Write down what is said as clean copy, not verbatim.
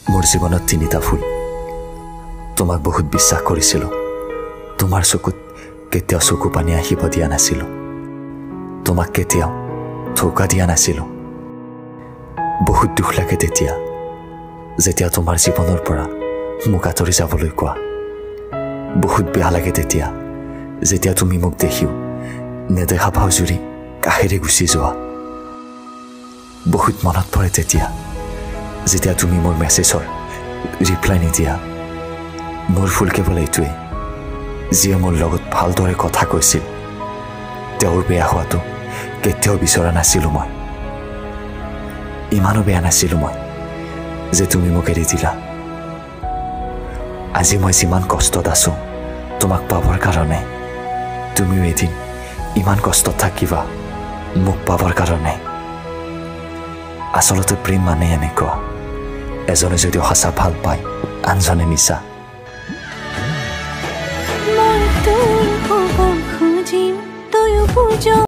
মোৰ জীৱনত তিনিটা ফুল তোমাক বহুত বিশ্বাস কৰিছিলোঁ তোমাৰ চকুত কেতিয়াও চকু পানী আহিব দিয়া নাছিলোঁ তোমাক কেতিয়াও ধোকা দিয়া নাছিলোঁ বহুত দুখ লাগে তেতিয়া যেতিয়া তোমাৰ জীৱনৰ পৰা মোক আঁতৰি যাবলৈ কোৱা বহুত বেয়া লাগে তেতিয়া যেতিয়া তুমি মোক দেখিও নেদেখা ভাও জুৰি কাষেৰে গুচি যোৱা বহুত মনত পৰে তেতিয়া যেতিয়া তুমি মোৰ মেছেজৰ ৰিপ্লাই নিদিয়া মোৰ ফুল কেৱল এইটোৱে যিয়ে মোৰ লগত ভালদৰে কথা কৈছিল তেওঁৰ বেয়া হোৱাটো কেতিয়াও বিচৰা নাছিলোঁ মই ইমানো বেয়া নাছিলোঁ মই যে তুমি মোক এৰি দিলা আজি মই যিমান কষ্টত আছোঁ তোমাক পাবৰ কাৰণে তুমিও এদিন ইমান কষ্টত থাকিবা মোক পাবৰ কাৰণে আচলতে প্ৰেম মানে এনেকুৱা এজনে যদিও সঁচা ভাল পায় আনজনে মিছা মই তোৰ খবৰ খুজিম তয়ো বুজ